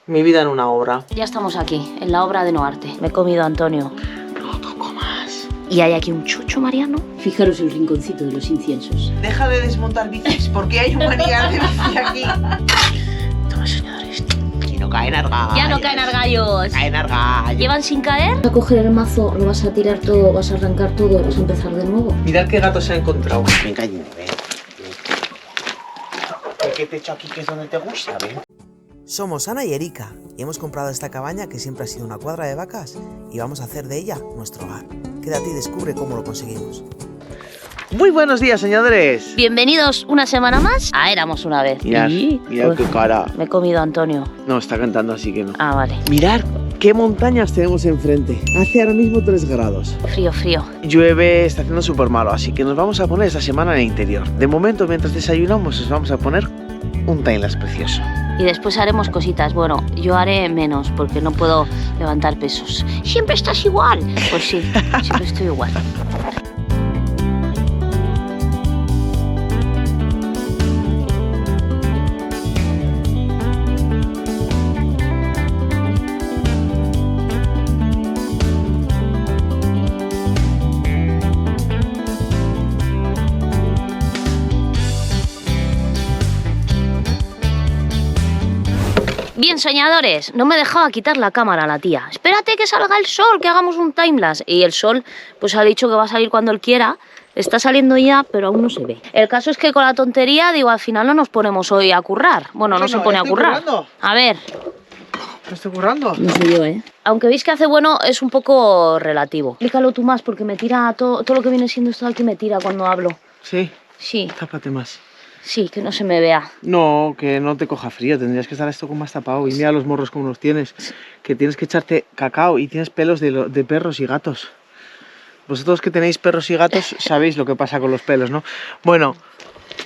Mi vida en una obra. Ya estamos aquí, en la obra de Noarte. Me he comido a Antonio. No toco más. Y hay aquí un chucho, Mariano. Fijaros el rinconcito de los inciensos. Deja de desmontar bicis, porque hay un manillar de bici aquí. Toma, señores. Y no caen argallos. Ya no caen argallos. Caen argallos. ¿Llevan sin caer? Vas a coger el mazo, lo vas a tirar todo, vas a arrancar todo, vas a empezar de nuevo. Mirad qué gato se ha encontrado. Venga, ven. ¿Qué te he hecho aquí que es donde te gusta? Ven. Somos Ana y Erika y hemos comprado esta cabaña que siempre ha sido una cuadra de vacas y vamos a hacer de ella nuestro hogar. Quédate y descubre cómo lo conseguimos. Muy buenos días, señores. Bienvenidos una semana más a Éramos una vez. Mirad, mirad qué cara. Me he comido a Antonio. No, está cantando así que no. Ah, vale. Mirad qué montañas tenemos enfrente. Hace ahora mismo 3 grados. Frío, frío. Llueve, está haciendo súper malo, así que nos vamos a poner esta semana en el interior. De momento, mientras desayunamos, os vamos a poner un timelapse precioso. Y después haremos cositas. Bueno, yo haré menos porque no puedo levantar pesos. Siempre estás igual. Pues sí, siempre estoy igual. Bien, soñadores, no me dejaba quitar la cámara la tía. Espérate que salga el sol, que hagamos un timelapse. Y el sol, pues ha dicho que va a salir cuando él quiera. Está saliendo ya, pero aún no se ve. El caso es que con la tontería, digo, al final no nos ponemos hoy a currar. Bueno, no se pone a currar. Currando. A ver. ¿Me estoy currando? No sé yo, ¿eh? Aunque veis que hace bueno, es un poco relativo. Explícalo tú más, porque me tira todo lo que viene siendo esto aquí me tira cuando hablo. Sí, Sí, tápate más. sí, que no se me vea. No, que no te coja frío, tendrías que estar esto con más tapado. Y mira los morros como los tienes, que tienes que echarte cacao y tienes pelos de perros y gatos. Vosotros que tenéis perros y gatos sabéis lo que pasa con los pelos, ¿no? Bueno,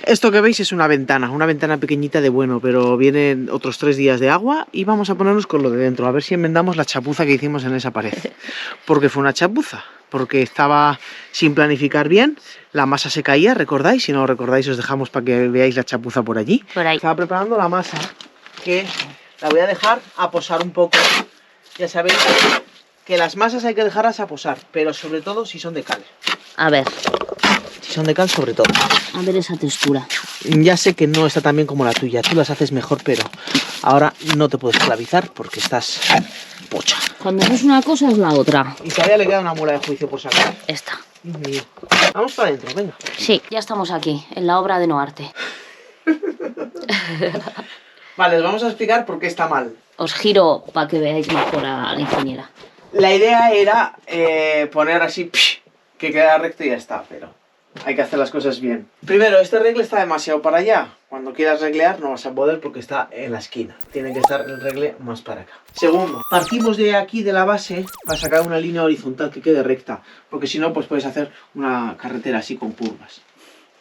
esto que veis es una ventana pequeñita de bueno, pero vienen otros 3 días de agua y vamos a ponernos con lo de dentro, a ver si enmendamos la chapuza que hicimos en esa pared. Porque fue una chapuza, porque estaba sin planificar bien, la masa se caía, ¿recordáis? Si no lo recordáis os dejamos para que veáis la chapuza por allí. Por ahí. Estaba preparando la masa, que la voy a dejar a posar un poco. Ya sabéis que las masas hay que dejarlas a posar, pero sobre todo si son de cal. A ver, Si son de cal, sobre todo. a ver esa textura. Ya sé que no está tan bien como la tuya, tú las haces mejor, pero ahora no te puedo esclavizar porque estás pocha. Cuando no es una cosa, es la otra. Y todavía le queda una muela de juicio por sacar. Esta. Dios mío. Vamos para adentro, venga. Sí, ya estamos aquí, en la obra de Noarte. Vale, os vamos a explicar por qué está mal. Os giro para que veáis mejor a la ingeniera. La idea era poner así, que queda recto y ya está, pero hay que hacer las cosas bien. Primero, este regle está demasiado para allá. Cuando quieras reglear no vas a poder porque está en la esquina. Tiene que estar el regle más para acá. Segundo, partimos de aquí de la base para sacar una línea horizontal que quede recta. Porque si no, pues puedes hacer una carretera así con curvas.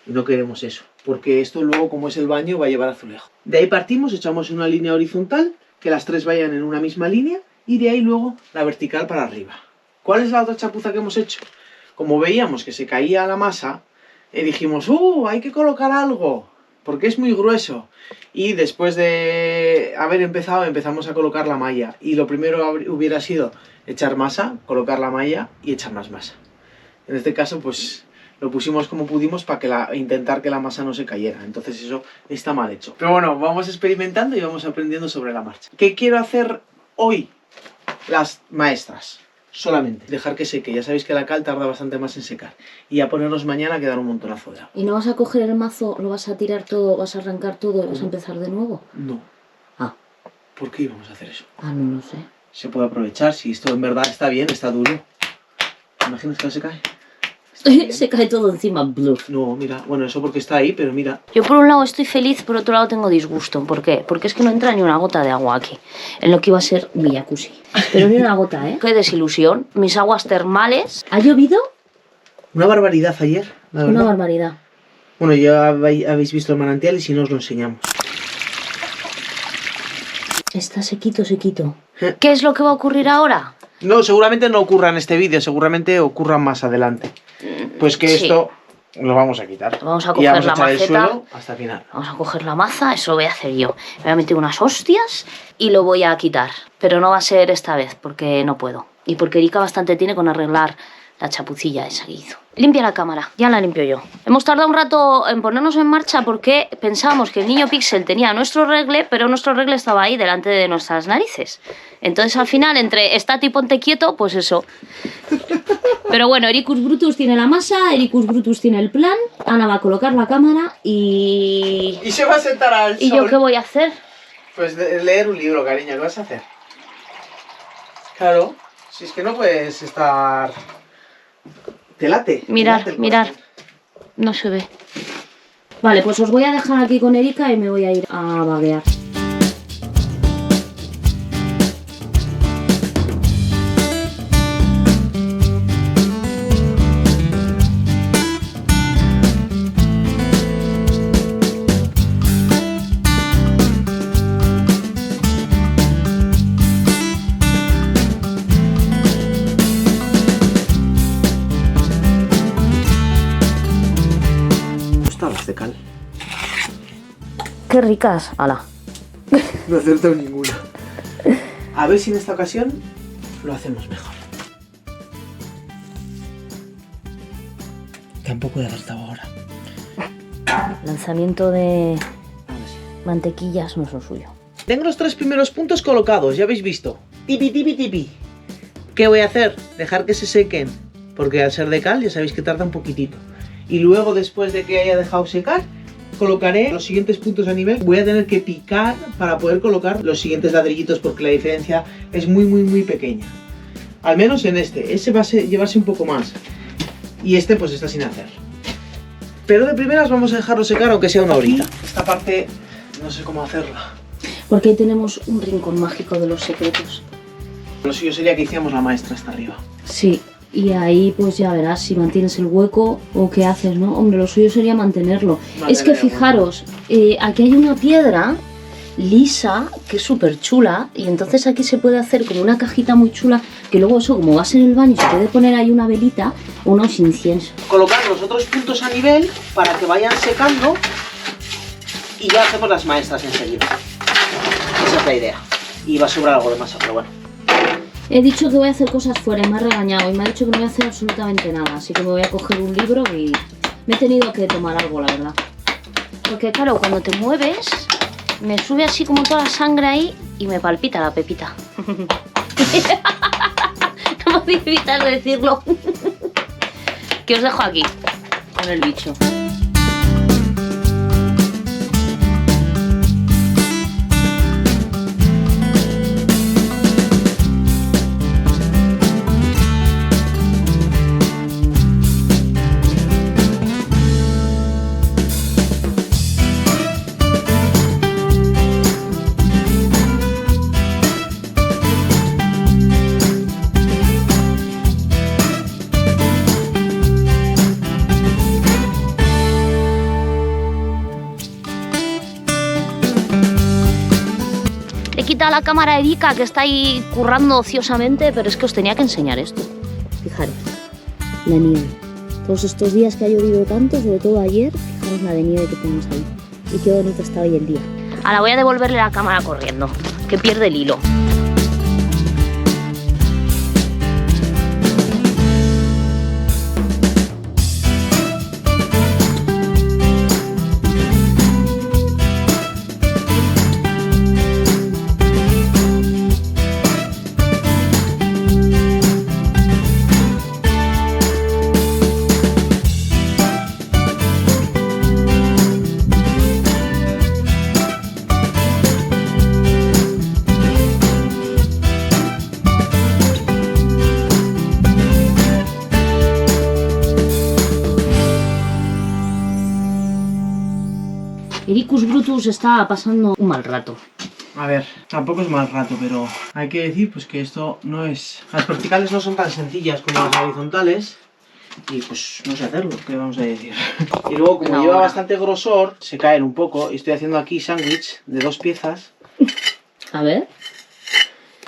Y no queremos eso. Porque esto luego, como es el baño, va a llevar azulejo. De ahí partimos, echamos una línea horizontal, que las 3 vayan en una misma línea. Y de ahí luego la vertical para arriba. ¿Cuál es la otra chapuza que hemos hecho? Como veíamos que se caía la masa, dijimos, hay que colocar algo, porque es muy grueso. Y después de haber empezamos a colocar la malla. Y lo primero hubiera sido echar masa, colocar la malla y echar más masa. En este caso, pues lo pusimos como pudimos para intentar que la masa no se cayera. Entonces eso está mal hecho. Pero bueno, vamos experimentando y vamos aprendiendo sobre la marcha. ¿Qué quiero hacer hoy? Las maestras. Solamente dejar que seque. Ya sabéis que la cal tarda bastante más en secar. Y a ponernos mañana a quedar un montonazo de agua. ¿Y no vas a coger el mazo, lo vas a tirar todo, vas a arrancar todo y vas a empezar de nuevo? No. Ah. ¿Por qué íbamos a hacer eso? Ah, no lo sé. Se puede aprovechar. Si esto en verdad está bien, está duro. ¿Te imaginas que no se cae? Se cae todo encima, bluff. No, mira. Bueno, eso porque está ahí, pero mira. Yo por un lado estoy feliz, por otro lado tengo disgusto. ¿Por qué? Porque es que no entra ni una gota de agua aquí, en lo que iba a ser mi jacuzzi. Pero ni una gota, ¿eh? Qué desilusión. Mis aguas termales. ¿Ha llovido? Una barbaridad ayer, la verdad. Una barbaridad. Bueno, ya habéis visto el manantial y si no os lo enseñamos. Está sequito, sequito. ¿Qué es lo que va a ocurrir ahora? No, seguramente no ocurra en este vídeo, seguramente ocurra más adelante. Pues que Sí. esto Lo vamos a quitar. Vamos a y coger vamos a la echar el maceta. suelo hasta el final. Vamos a coger la maza, eso lo voy a hacer yo. Me voy a meter unas hostias y lo voy a quitar. Pero no va a ser esta vez, porque no puedo. Y porque Erika bastante tiene con arreglar la chapucilla esa que hizo. Limpia la cámara, ya la limpio yo. Hemos tardado un rato en ponernos en marcha porque pensábamos que el niño Pixel tenía nuestro regle, pero nuestro regle estaba ahí delante de nuestras narices. Entonces al final, entre estate y ponte quieto, pues eso. Pero bueno, Ericus Brutus tiene la masa, Ericus Brutus tiene el plan, Ana va a colocar la cámara y... Y se va a sentar al sol. ¿Y yo qué voy a hacer? Pues leer un libro, cariño, ¿qué vas a hacer? Claro, si es que no puedes estar... Te late. Mirar, mirar. No se ve. Vale, pues os voy a dejar aquí con Erika y me voy a ir a vaguear. De cal. Qué ricas. Ala. No he acertado ninguna. A ver si en esta ocasión lo hacemos mejor. Tampoco he acertado ahora. Lanzamiento de Ahora sí. mantequillas no es lo suyo. Tengo los 3 primeros puntos colocados, ya habéis visto. Tipi, tipi, tipi. ¿Qué voy a hacer? Dejar que se sequen. Porque al ser de cal ya sabéis que tarda un poquitito. Y luego, después de que haya dejado secar, colocaré los siguientes puntos a nivel. Voy a tener que picar para poder colocar los siguientes ladrillitos porque la diferencia es muy pequeña. Al menos en este. Ese va a llevarse un poco más. Y este pues está sin hacer. Pero de primeras vamos a dejarlo secar aunque sea una horita. Esta parte no sé cómo hacerla. Porque ahí tenemos un rincón mágico de los secretos. Lo suyo sería que hiciéramos la maestra hasta arriba. Sí, y ahí pues ya verás si mantienes el hueco o qué haces, ¿no? Hombre, lo suyo sería mantenerlo. Es que fijaros, aquí hay una piedra lisa que es súper chula y entonces aquí se puede hacer como una cajita muy chula que luego eso, como va a ser el baño, se puede poner ahí una velita o unos inciensos. Colocar los otros puntos a nivel para que vayan secando y ya hacemos las maestras enseguida. Esa es la idea. Y va a sobrar algo de masa, pero bueno. He dicho que voy a hacer cosas fuera y me ha regañado y me ha dicho que no voy a hacer absolutamente nada, así que me voy a coger un libro y me he tenido que tomar algo, la verdad. Porque claro, cuando te mueves, me sube así como toda la sangre ahí y me palpita la pepita. No me evitar decirlo. Que os dejo aquí, con el bicho. Quita la cámara a Erika que está ahí currando ociosamente, pero es que os tenía que enseñar esto. Fijaros, la nieve. Todos estos días que ha llovido tanto, sobre todo ayer, fijaros la de nieve que tenemos ahí. Y qué bonito está hoy el día. Ahora voy a devolverle la cámara corriendo, que pierde el hilo. Ericus Brutus está pasando un mal rato. A ver, tampoco es mal rato, pero hay que decir pues que esto no es... Las verticales no son tan sencillas como las horizontales y pues no sé hacerlo, ¿qué vamos a decir? Y luego como No, lleva ahora. bastante grosor, se caen un poco y estoy haciendo aquí sándwich de 2 piezas. A ver.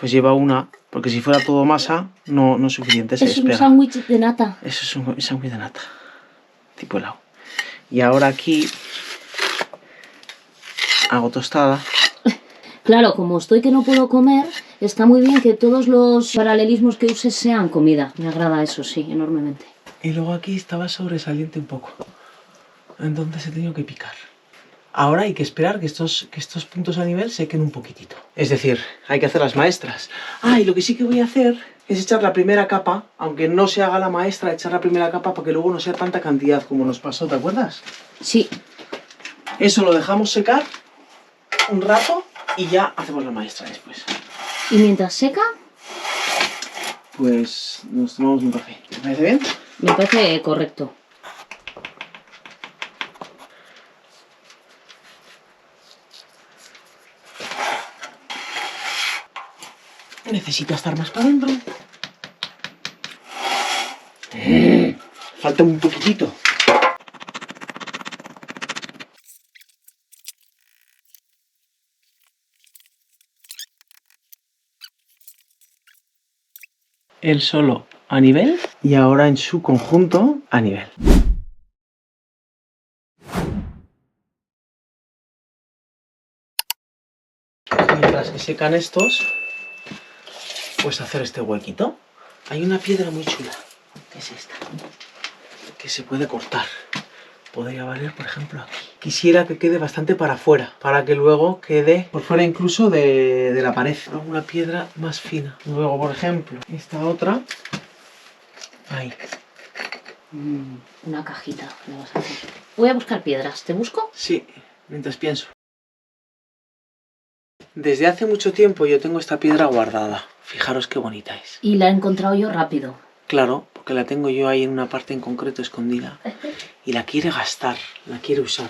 Pues lleva una, porque si fuera todo masa no es suficiente, se Es un despega. sándwich de nata. Eso es un sándwich de nata. tipo helado. Y ahora aquí hago tostada. Claro, como estoy que no puedo comer, está muy bien que todos los paralelismos que uses sean comida. Me agrada eso, sí, enormemente. Y luego aquí estaba sobresaliente un poco. Entonces he tenido que picar. Ahora hay que esperar que estos puntos a nivel sequen un poquitito. Es decir, hay que hacer las maestras. Ah, y lo que sí que voy a hacer es echar la primera capa, aunque no se haga la maestra, echar la primera capa para que luego no sea tanta cantidad como nos pasó, ¿te acuerdas? Sí. Eso lo dejamos secar un rato y ya hacemos la maestra después. ¿Y mientras seca? Pues nos tomamos un café. ¿Te parece bien? Me parece correcto. Necesito estar más para adentro. Falta un poquitito. Él solo a nivel y ahora en su conjunto a nivel. Mientras que secan estos, pues hacer este huequito. Hay una piedra muy chula, que es esta, que se puede cortar. Podría valer, por ejemplo, aquí. Quisiera que quede bastante para afuera, para que luego quede por fuera incluso de la pared. Una piedra más fina. Luego, por ejemplo, esta otra. Ahí. Una cajita le vas a hacer. Voy a buscar piedras. ¿Te busco? Sí, mientras pienso. Desde hace mucho tiempo yo tengo esta piedra guardada. Fijaros qué bonita es. Y la he encontrado yo rápido. Claro, porque la tengo yo ahí en una parte en concreto escondida. Y la quiere gastar, la quiere usar.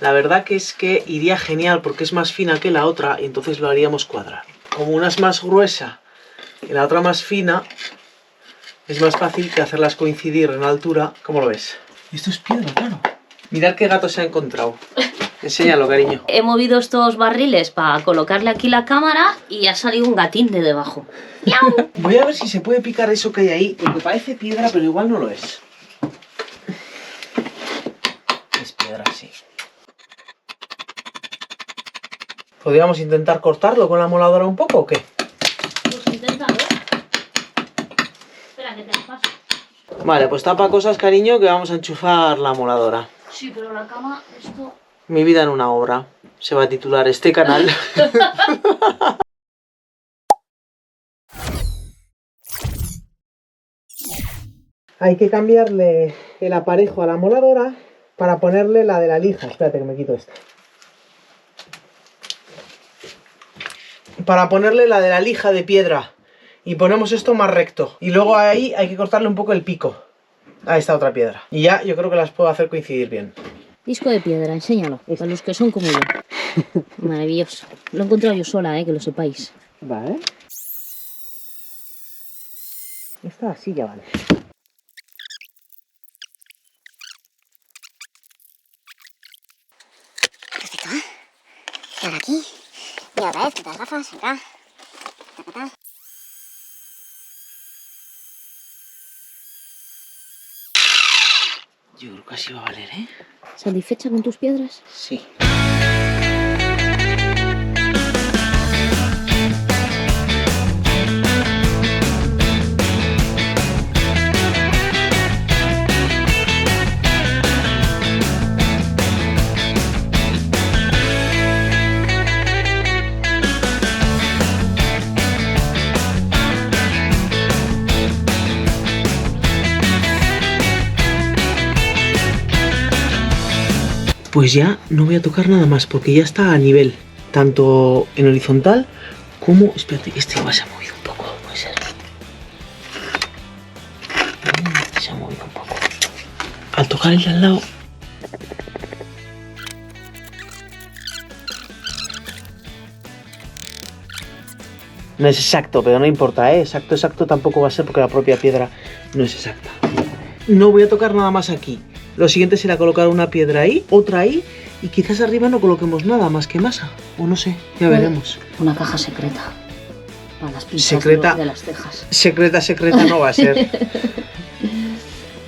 La verdad que es que iría genial porque es más fina que la otra y entonces lo haríamos cuadrar. Como una es más gruesa y la otra más fina, es más fácil que hacerlas coincidir en altura. ¿Cómo lo ves? Esto es piedra, claro. Mirad qué gato se ha encontrado. Enséñalo, cariño. He movido estos barriles para colocarle aquí la cámara y ha salido un gatín de debajo. ¡Miau! Voy a ver si se puede picar eso que hay ahí, porque parece piedra, pero igual no lo es. Es piedra, sí. ¿Podríamos intentar cortarlo con la moladora un poco o qué? Pues inténtalo. Espera, que te lo paso. Vale, pues tapa cosas, cariño, que vamos a enchufar la moladora. Sí, pero la cama, esto... Mi vida en una obra. Se va a titular este canal. Hay que cambiarle el aparejo a la moladora para ponerle la de la lija. Espérate que me quito esta. Para ponerle la de la lija de piedra. Y ponemos esto más recto. Y luego ahí hay que cortarle un poco el pico a esta otra piedra. Y ya yo creo que las puedo hacer coincidir bien. Disco de piedra, enséñalo. Para los que son como yo. Maravilloso. Lo he encontrado yo sola, que lo sepáis. Vale. Esta así ya vale. Perfecto, ¿eh? Y ahora aquí. Y otra vez, las gafas, acá. Tacatá. Yo creo que así va a valer, ¿eh? ¿Satisfecha con tus piedras? Sí. Pues ya no voy a tocar nada más porque ya está a nivel, tanto en horizontal como... Espérate, este igual se ha movido un poco, puede ser. Se ha movido un poco. Al tocar el de al lado... No es exacto, pero no importa, ¿eh? Exacto tampoco va a ser porque la propia piedra no es exacta. No voy a tocar nada más aquí. Lo siguiente será colocar una piedra ahí, otra ahí, y quizás arriba no coloquemos nada más que masa. O no sé, ya veremos. Una caja secreta. Para las pinzas Secreta. de las cejas. Secreta no va a ser.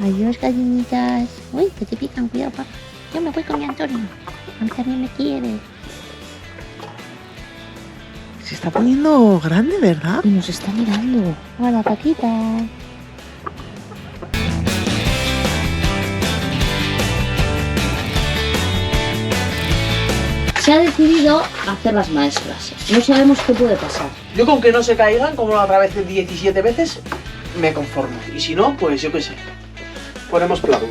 Adiós, gallinitas. Uy, que te pican, cuidado, papá. Yo me voy con mi Antonio. A mí también me quiere. Se está poniendo grande, ¿verdad? Y nos está mirando. Hola, Paquita. Se ha decidido hacer las maestras. No sabemos qué puede pasar. Yo con que no se caigan, como la otra vez 17 veces, me conformo. Y si no, pues yo qué sé. Ponemos pladur.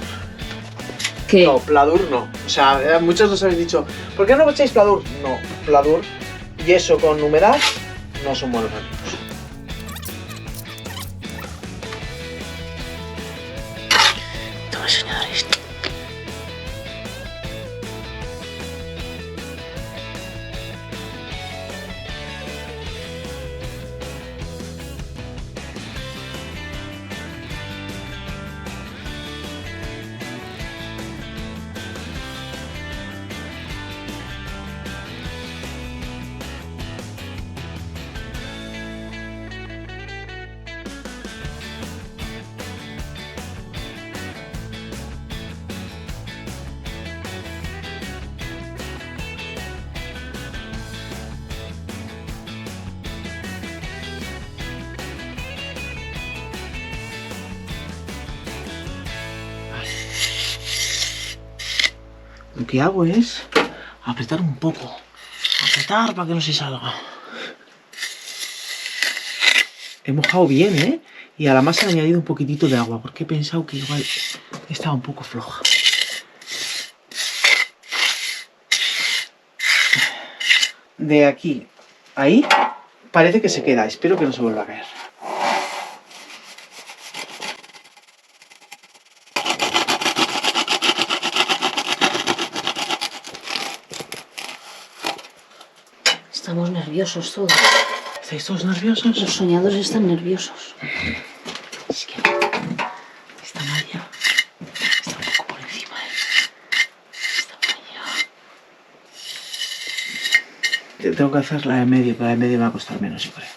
¿Qué? No, pladur no. O sea, muchos nos habéis dicho, ¿por qué no echáis pladur? No, pladur y eso con humedad no son buenos amigos. Toma, soñadores. Lo que hago es apretar un poco. Apretar para que no se salga. He mojado bien, ¿eh? Y a la masa he añadido un poquitito de agua, porque he pensado que igual estaba un poco floja. De aquí a ahí parece que se queda. Espero que no se vuelva a caer. Estamos nerviosos todos. ¿Estáis todos nerviosos? Los soñadores están nerviosos. Es que esta malla está un poco por encima, ¿eh? Esta malla. Tengo que hacer la de medio, pero la de medio me va a costar menos, yo creo.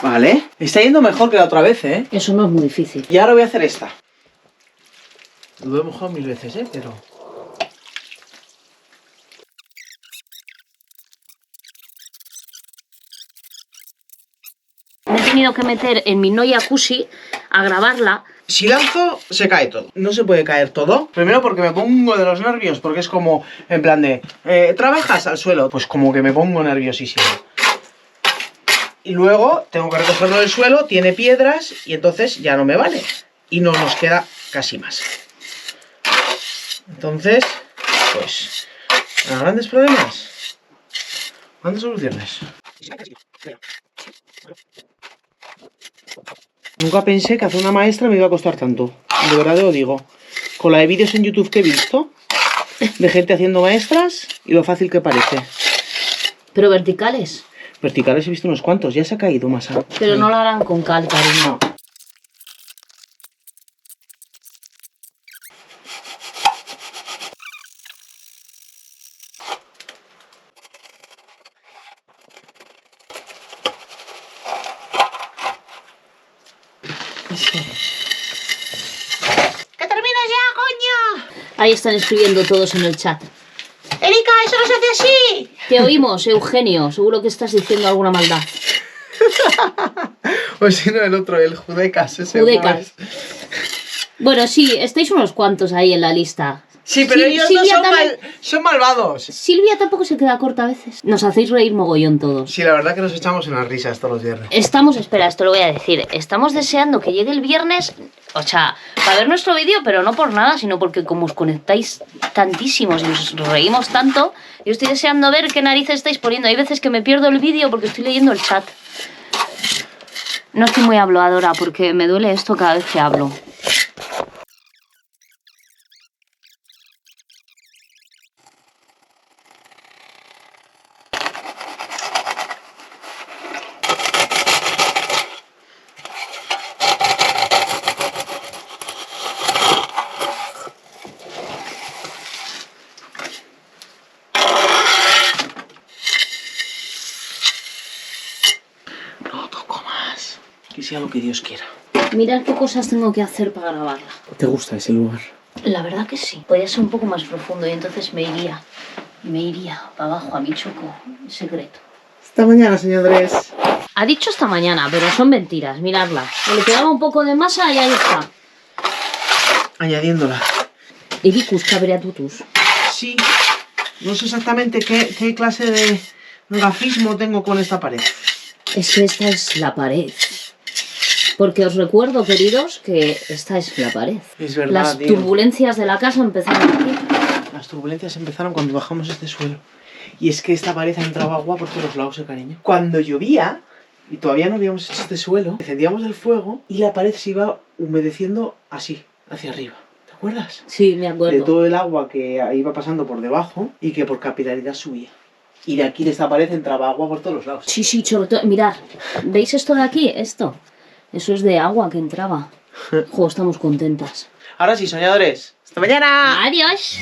Vale, está yendo mejor que la otra vez, ¿eh? Eso no es muy difícil. Y ahora voy a hacer esta. Lo he mojado 1000 veces, ¿eh? Pero... Me he tenido que meter en mi no jacuzzi a grabarla. Si lanzo, se cae todo. No se puede caer todo. Primero porque me pongo de los nervios, porque es como, en plan de... ¿trabajas al suelo? Pues como que me pongo nerviosísimo. Y luego tengo que recogerlo del suelo, tiene piedras, y entonces ya no me vale. Y no nos queda casi más. Entonces, pues... ¿a grandes problemas? ¿Cuántas soluciones? Nunca pensé que hacer una maestra me iba a costar tanto. De verdad te lo digo. Con la de vídeos en YouTube que he visto, de gente haciendo maestras, y lo fácil que parece. Pero verticales. Verticales he visto unos cuantos, ya se ha caído masa. Pero no lo harán con cal, cariño. ¡Que termines ya, coño! Ahí están escribiendo todos en el chat. ¡Erika, eso no se hace así! Te oímos, Eugenio. Seguro que estás diciendo alguna maldad. O si no, el otro, el Judecas. Ese Judecas. Bueno, sí, estáis unos cuantos ahí en la lista. Sí, pero ellos Silvia no son, también- son malvados. Silvia tampoco se queda corta a veces. Nos hacéis reír mogollón todos. Sí, la verdad que nos echamos en las risas todos los viernes. Espera, esto lo voy a decir. Estamos deseando que llegue el viernes, o sea, para ver nuestro vídeo, pero no por nada, sino porque como os conectáis tantísimos y os reímos tanto, yo estoy deseando ver qué narices estáis poniendo. Hay veces que me pierdo el vídeo porque estoy leyendo el chat. No estoy muy habladora porque me duele esto cada vez que hablo. sea lo que Dios quiera. Mirad qué cosas tengo que hacer para grabarla. ¿Te gusta ese lugar? La verdad que sí. Podría ser un poco más profundo y entonces me iría para abajo a mi choco secreto. Hasta mañana, señores. Ha dicho esta mañana, pero son mentiras, miradla. Le quedaba un poco de masa y ahí está. Añadiéndola. Ericus cabreatutus. Sí. No sé exactamente qué clase de gafismo tengo con esta pared. Es que esta es la pared. Porque os recuerdo, queridos, que esta es la pared. Es verdad, Las tío. turbulencias de la casa empezaron aquí. Las turbulencias empezaron cuando bajamos este suelo. Y es que esta pared ha entrado agua por todos los lados, cariño. Cuando llovía, y todavía no habíamos hecho este suelo, encendíamos el fuego y la pared se iba humedeciendo así, hacia arriba. ¿Te acuerdas? Sí, me De acuerdo. todo el agua que iba pasando por debajo y que por capilaridad subía. Y de aquí, de esta pared, entraba agua por todos los lados. Sí, sobre todo. Mirad, ¿veis esto de aquí? Esto. Eso es de agua que entraba. Jo, estamos contentas. Ahora sí, soñadores. ¡Hasta mañana! Adiós.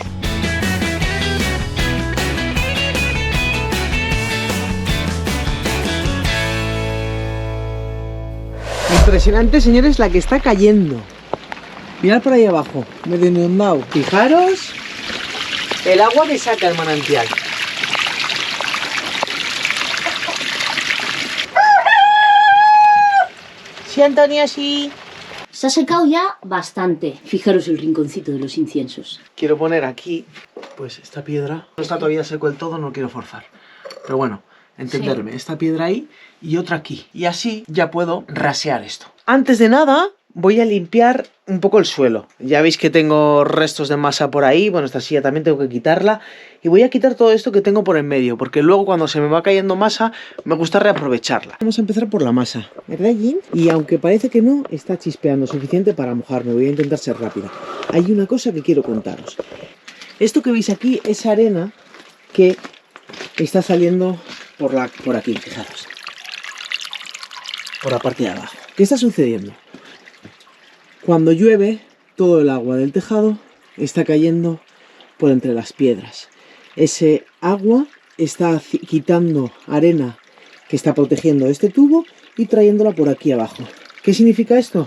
Impresionante, señores, la que está cayendo. Mirad por ahí abajo, medio inundado. Fijaros el agua que saca el manantial. Sí, Antonia, sí. Se ha secado ya bastante. Fijaros el rinconcito de los inciensos. Quiero poner aquí, pues esta piedra. No está todavía seco del todo, no quiero forzar. Pero bueno, entenderme. Sí. Esta piedra ahí y otra aquí. Y así ya puedo rasear esto. Antes de nada, voy a limpiar un poco el suelo. Ya veis que tengo restos de masa por ahí. Bueno, esta silla también tengo que quitarla. Y voy a quitar todo esto que tengo por en medio, porque luego cuando se me va cayendo masa, me gusta reaprovecharla. Vamos a empezar por la masa, ¿verdad, Jin? Y aunque parece que no, está chispeando suficiente para mojarme. Voy a intentar ser rápida. Hay una cosa que quiero contaros. Esto que veis aquí es arena que está saliendo por aquí, fijaros. Por la parte de abajo. ¿Qué está sucediendo? Cuando llueve, todo el agua del tejado está cayendo por entre las piedras. Ese agua está quitando arena que está protegiendo este tubo y trayéndola por aquí abajo. ¿Qué significa esto?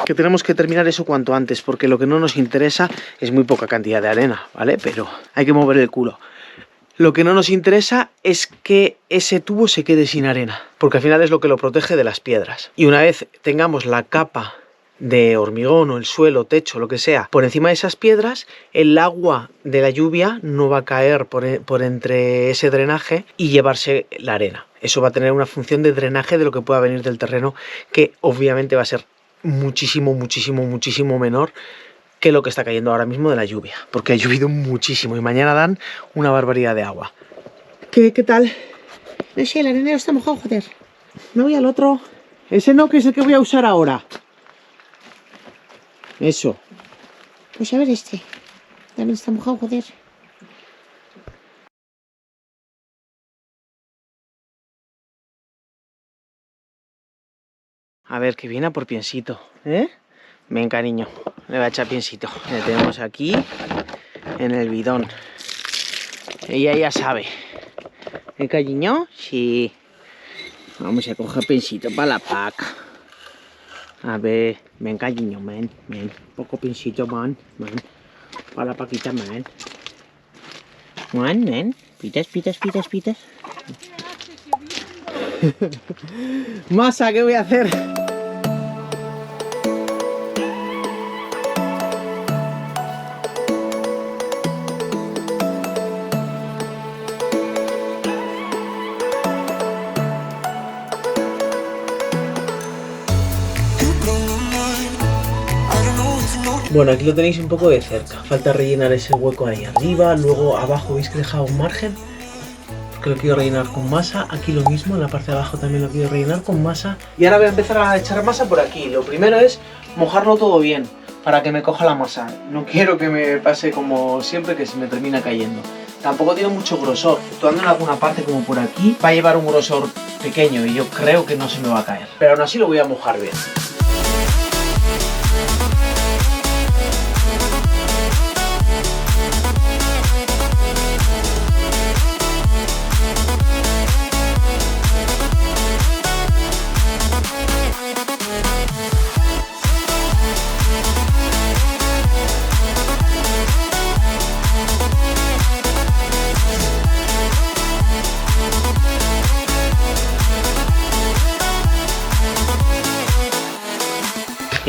Que tenemos que terminar eso cuanto antes, porque lo que no nos interesa es muy poca cantidad de arena, ¿vale? Pero hay que mover el culo. Lo que no nos interesa es que ese tubo se quede sin arena, porque al final es lo que lo protege de las piedras. Y una vez tengamos la capa de hormigón o el suelo, techo, lo que sea, por encima de esas piedras, el agua de la lluvia no va a caer por entre ese drenaje y llevarse la arena. Eso va a tener una función de drenaje de lo que pueda venir del terreno, que obviamente va a ser muchísimo menor que lo que está cayendo ahora mismo de la lluvia, porque ha llovido muchísimo y mañana dan una barbaridad de agua. ¿Qué tal? No sé, el arenero está mojado, joder. No voy al otro. Ese no, que es el que voy a usar ahora. Eso. Pues a ver este. También está mojado, joder. A ver, que viene a por piensito, ¿eh? Ven, cariño, le va a echar piensito. Le tenemos aquí, en el bidón. Ella ya sabe. ¿El cariño? Sí. Vamos a coger piensito para la paca. A ver, ven, cariño, ven. Poco piensito, man. Para la paquita, man. Ven. Pitas. Masa, ¿qué voy a hacer? Bueno, aquí lo tenéis un poco de cerca. Falta rellenar ese hueco ahí arriba. Luego abajo veis que he dejado un margen, porque lo quiero rellenar con masa. Aquí lo mismo, en la parte de abajo también lo quiero rellenar con masa. Y ahora voy a empezar a echar masa por aquí. Lo primero es mojarlo todo bien, para que me coja la masa. No quiero que me pase como siempre, que se me termina cayendo. Tampoco tiene mucho grosor. Actuando en alguna parte como por aquí, va a llevar un grosor pequeño y yo creo que no se me va a caer. Pero aún así lo voy a mojar bien.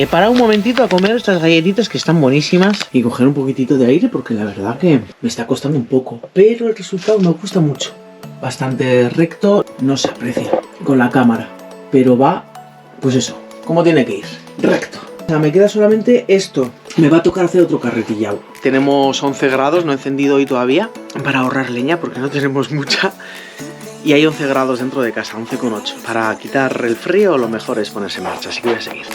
He parado un momentito a comer estas galletitas que están buenísimas y coger un poquitito de aire porque la verdad que me está costando un poco. Pero el resultado me gusta mucho. Bastante recto, no se aprecia con la cámara, pero va, pues eso, como tiene que ir, recto. O sea, me queda solamente esto. Me va a tocar hacer otro carretillado. Tenemos 11 grados, no he encendido hoy todavía, para ahorrar leña porque no tenemos mucha. Y hay 11 grados dentro de casa, 11,8. Para quitar el frío lo mejor es ponerse en marcha, así que voy a seguir.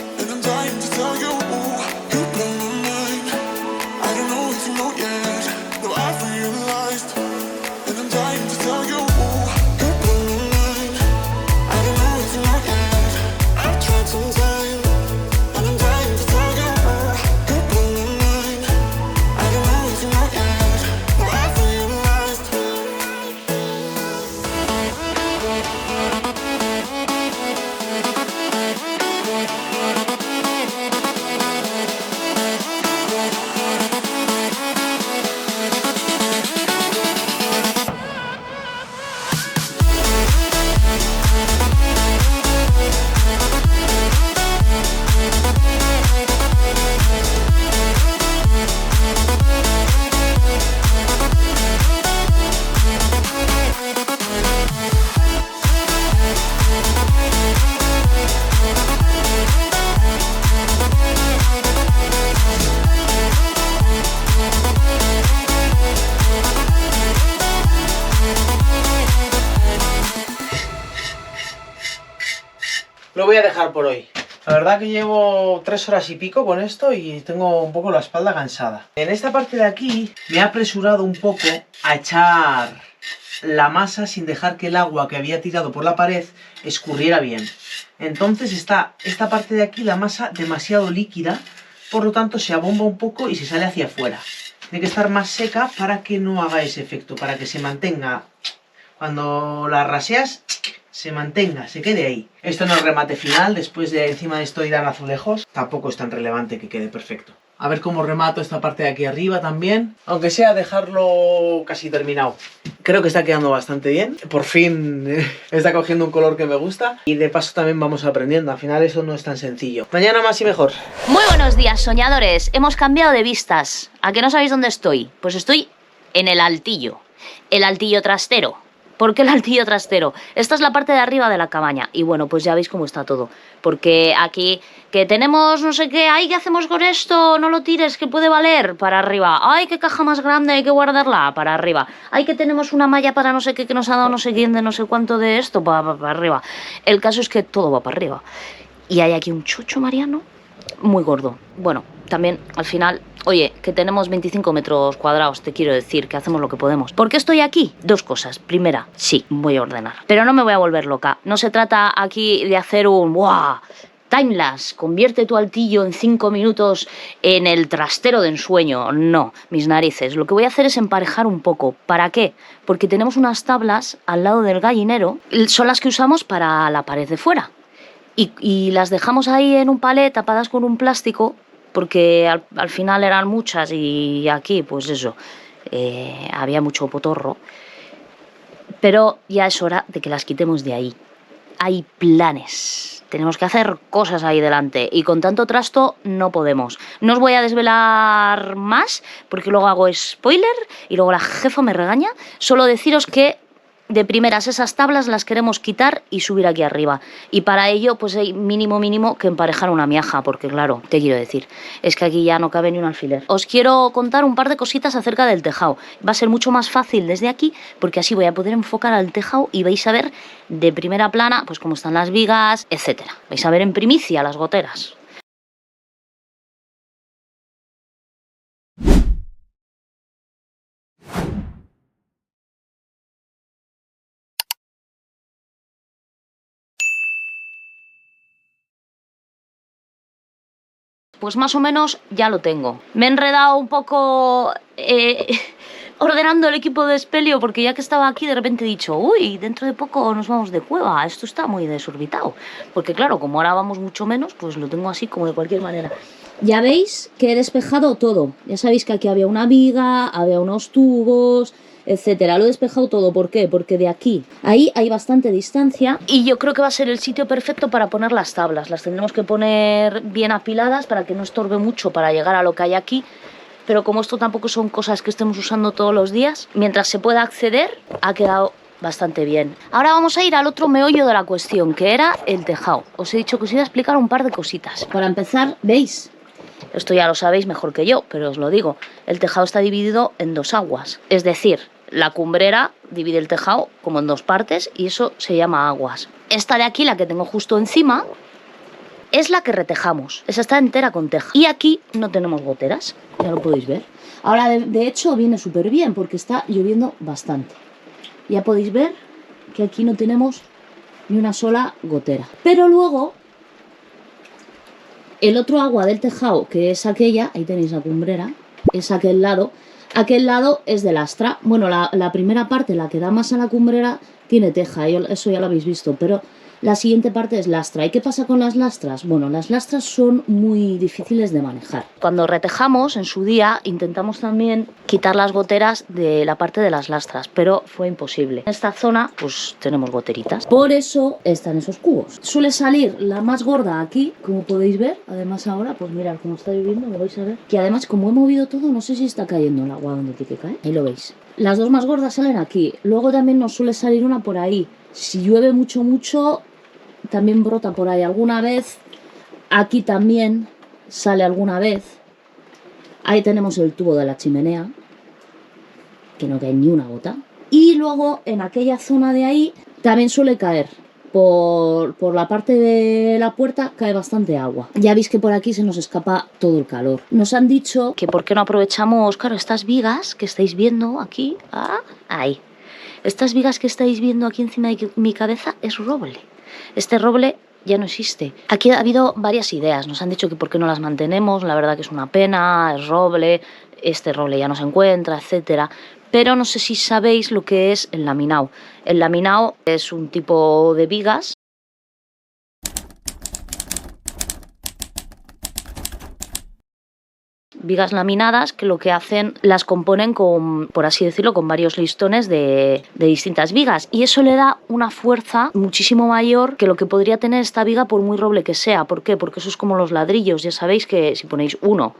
Lo voy a dejar por hoy. La verdad que llevo 3 horas y pico con esto y tengo un poco la espalda cansada. En esta parte de aquí me he apresurado un poco a echar la masa sin dejar que el agua que había tirado por la pared escurriera bien. Entonces está esta parte de aquí, la masa, demasiado líquida, por lo tanto se abomba un poco y se sale hacia afuera. Tiene que estar más seca para que no haga ese efecto, para que se mantenga. Cuando la raseas, se mantenga, se quede ahí. Esto no es remate final, después de encima de esto irán azulejos. Tampoco es tan relevante que quede perfecto. A ver cómo remato esta parte de aquí arriba también. Aunque sea dejarlo casi terminado. Creo que está quedando bastante bien. Por fin está cogiendo un color que me gusta. Y de paso también vamos aprendiendo. Al final eso no es tan sencillo. Mañana más y mejor. Muy buenos días, soñadores. Hemos cambiado de vistas. ¿A que no sabéis dónde estoy? Pues estoy en el altillo. El altillo trastero. ¿Por qué el altillo trastero? Esta es la parte de arriba de la cabaña. Y bueno, pues ya veis cómo está todo. Porque aquí, que tenemos no sé qué, ay, ¿qué hacemos con esto? No lo tires, que puede valer, para arriba. Ay, qué caja más grande, hay que guardarla, para arriba. Ay, que tenemos una malla para no sé qué, que nos ha dado no sé quién de no sé cuánto de esto, para arriba. El caso es que todo va para arriba. Y hay aquí un chucho, Mariano, muy gordo. Bueno, también al final, oye, que tenemos 25 metros cuadrados, te quiero decir, que hacemos lo que podemos. ¿Por qué estoy aquí? 2 cosas. Primera, sí, voy a ordenar. Pero no me voy a volver loca. No se trata aquí de hacer un ¡buah! Timelapse, convierte tu altillo en 5 minutos en el trastero de ensueño. No, mis narices. Lo que voy a hacer es emparejar un poco. ¿Para qué? Porque tenemos unas tablas al lado del gallinero. Son las que usamos para la pared de fuera. Y las dejamos ahí en un palet tapadas con un plástico, porque al final eran muchas y aquí, pues eso, había mucho potorro. Pero ya es hora de que las quitemos de ahí. Hay planes. Tenemos que hacer cosas ahí delante y con tanto trasto no podemos. No os voy a desvelar más porque luego hago spoiler y luego la jefa me regaña. Solo deciros que de primeras esas tablas las queremos quitar y subir aquí arriba. Y para ello pues hay mínimo que emparejar una miaja, porque claro, te quiero decir, es que aquí ya no cabe ni un alfiler. Os quiero contar un par de cositas acerca del tejado. Va a ser mucho más fácil desde aquí porque así voy a poder enfocar al tejado y vais a ver de primera plana pues cómo están las vigas, etcétera. Vais a ver en primicia las goteras. Pues más o menos ya lo tengo. Me he enredado un poco ordenando el equipo de Speleo porque ya que estaba aquí de repente he dicho, uy, dentro de poco nos vamos de cueva, esto está muy desorbitado. Porque claro, como ahora vamos mucho menos, pues lo tengo así como de cualquier manera. Ya veis que he despejado todo. Ya sabéis que aquí había una viga, había unos tubos, etcétera. Lo he despejado todo. ¿Por qué? Porque de aquí ahí hay bastante distancia y yo creo que va a ser el sitio perfecto para poner las tablas. Las tendremos que poner bien apiladas para que no estorbe mucho para llegar a lo que hay aquí. Pero como esto tampoco son cosas que estemos usando todos los días, mientras se pueda acceder, ha quedado bastante bien. Ahora vamos a ir al otro meollo de la cuestión, que era el tejado. Os he dicho que os iba a explicar un par de cositas. Para empezar, ¿veis? Esto ya lo sabéis mejor que yo, pero os lo digo. El tejado está dividido en dos aguas. Es decir, la cumbrera divide el tejado como en dos partes y eso se llama aguas. Esta de aquí, la que tengo justo encima, es la que retejamos. Esa está entera con teja. Y aquí no tenemos goteras, ya lo podéis ver. Ahora, de hecho, viene súper bien porque está lloviendo bastante. Ya podéis ver que aquí no tenemos ni una sola gotera. Pero luego, el otro agua del tejado, que es aquella, ahí tenéis la cumbrera, es aquel lado es de lastra. Bueno, la primera parte, la que da más a la cumbrera, tiene teja, eso ya lo habéis visto, pero la siguiente parte es lastra. ¿Y qué pasa con las lastras? Bueno, las lastras son muy difíciles de manejar. Cuando retejamos, en su día, intentamos también quitar las goteras de la parte de las lastras, pero fue imposible. En esta zona, pues tenemos goteritas. Por eso están esos cubos. Suele salir la más gorda aquí, como podéis ver. Además ahora, pues mirad cómo está lloviendo, lo vais a ver. Que además, como he movido todo, no sé si está cayendo el agua donde tiene que caer. Ahí lo veis. Las dos más gordas salen aquí. Luego también nos suele salir una por ahí. Si llueve mucho, también brota por ahí alguna vez. Aquí también sale alguna vez. Ahí tenemos el tubo de la chimenea, que no cae ni una gota. Y luego en aquella zona de ahí también suele caer. Por la parte de la puerta cae bastante agua. Ya veis que por aquí se nos escapa todo el calor. Nos han dicho que por qué no aprovechamos, claro, estas vigas que estáis viendo aquí. Ahí. Estas vigas que estáis viendo aquí encima de mi cabeza es roble. Este roble ya no existe. Aquí ha habido varias ideas. Nos han dicho que por qué no las mantenemos. La verdad que es una pena, es roble. Este roble ya no se encuentra, etcétera. Pero no sé si sabéis lo que es el laminado. El laminado es un tipo de vigas laminadas que lo que hacen, las componen con, por así decirlo, con varios listones de distintas vigas, y eso le da una fuerza muchísimo mayor que lo que podría tener esta viga por muy roble que sea. ¿Por qué? Porque eso es como los ladrillos. Ya sabéis que si ponéis uno,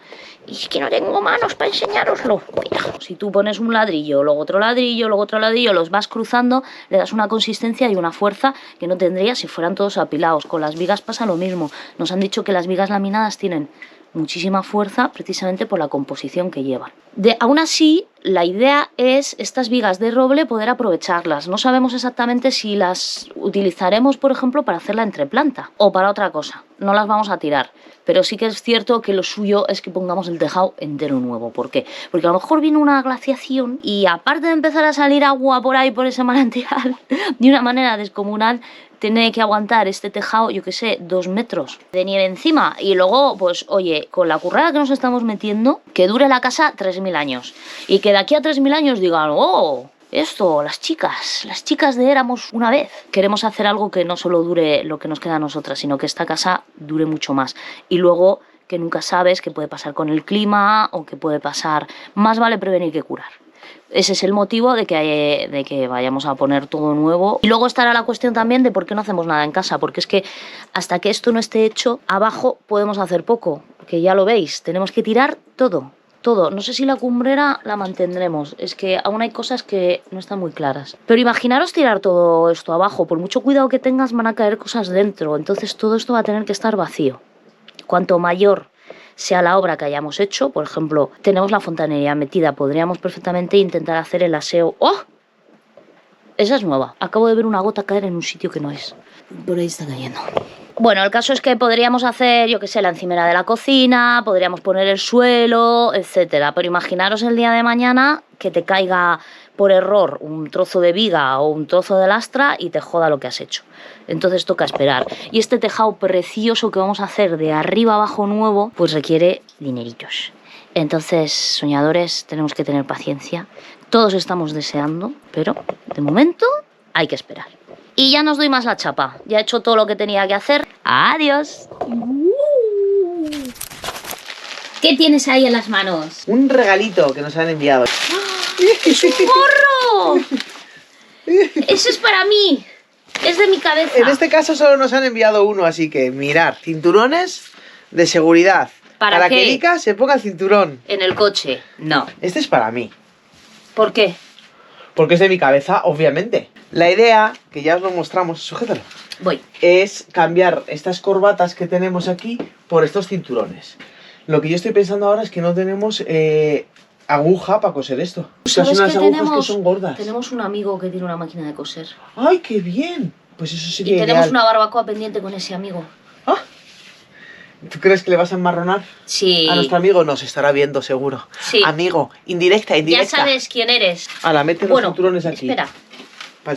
y es que no tengo manos para enseñároslo, mira, si tú pones un ladrillo, luego otro ladrillo, luego otro ladrillo, los vas cruzando, le das una consistencia y una fuerza que no tendría si fueran todos apilados. Con las vigas pasa lo mismo. Nos han dicho que las vigas laminadas tienen muchísima fuerza precisamente por la composición que llevan. Aún así, la idea es estas vigas de roble poder aprovecharlas. No sabemos exactamente si las utilizaremos, por ejemplo, para hacer la entreplanta o para otra cosa. No las vamos a tirar, pero sí que es cierto que lo suyo es que pongamos el tejado entero nuevo. ¿Por qué? Porque a lo mejor viene una glaciación y aparte de empezar a salir agua por ahí, por ese manantial, de una manera descomunal, tiene que aguantar este tejado, yo que sé, 2 metros de nieve encima. Y luego, pues, oye, con la currada que nos estamos metiendo, que dure la casa 3.000 años. Y que de aquí a 3.000 años digan, oh, esto, las chicas de Éramos una vez. Queremos hacer algo que no solo dure lo que nos queda a nosotras, sino que esta casa dure mucho más. Y luego, que nunca sabes qué puede pasar con el clima o qué puede pasar. Más vale prevenir que curar. Ese es el motivo de que vayamos a poner todo nuevo. Y luego estará la cuestión también de por qué no hacemos nada en casa, porque es que hasta que esto no esté hecho, abajo podemos hacer poco, porque ya lo veis, tenemos que tirar todo. No sé si la cumbrera la mantendremos, es que aún hay cosas que no están muy claras. Pero imaginaros tirar todo esto abajo, por mucho cuidado que tengas van a caer cosas dentro, entonces todo esto va a tener que estar vacío. Cuanto mayor sea la obra que hayamos hecho, por ejemplo, tenemos la fontanería metida, podríamos perfectamente intentar hacer el aseo. ¡Oh! Esa es nueva. Acabo de ver una gota caer en un sitio que no es. Por ahí está cayendo. Bueno, el caso es que podríamos hacer, yo qué sé, la encimera de la cocina, podríamos poner el suelo, etcétera. Pero imaginaros el día de mañana que te caiga por error un trozo de viga o un trozo de lastra y te joda lo que has hecho. Entonces toca esperar. Y este tejado precioso que vamos a hacer de arriba abajo nuevo, pues requiere dineritos. Entonces, soñadores, tenemos que tener paciencia. Todos estamos deseando, pero de momento hay que esperar. Y ya no os doy más la chapa. Ya he hecho todo lo que tenía que hacer. ¡Adiós! ¿Qué tienes ahí en las manos? Un regalito que nos han enviado. ¡Es un gorro! Eso es para mí. Es de mi cabeza. En este caso solo nos han enviado uno, así que mirar. Cinturones de seguridad. ¿Para qué? que Erika se ponga el cinturón. En el coche. No. Este es para mí. ¿Por qué? Porque es de mi cabeza, obviamente. La idea, que ya os lo mostramos, sujétalo, Voy. es cambiar estas corbatas que tenemos aquí por estos cinturones. Lo que yo estoy pensando ahora es que no tenemos aguja para coser esto. O sea, son ¿Sabes unas qué agujas tenemos? que son gordas. Tenemos un amigo que tiene una máquina de coser. ¡Ay, qué bien! Pues eso sería Y tenemos ideal. una barbacoa pendiente con ese amigo. ¿Ah? ¿Tú crees que le vas a enmarronar? Sí. A nuestro amigo nos estará viendo seguro. Sí. Amigo, indirecta. Ya sabes quién eres. Ala, mete los cinturones aquí. Espera. Para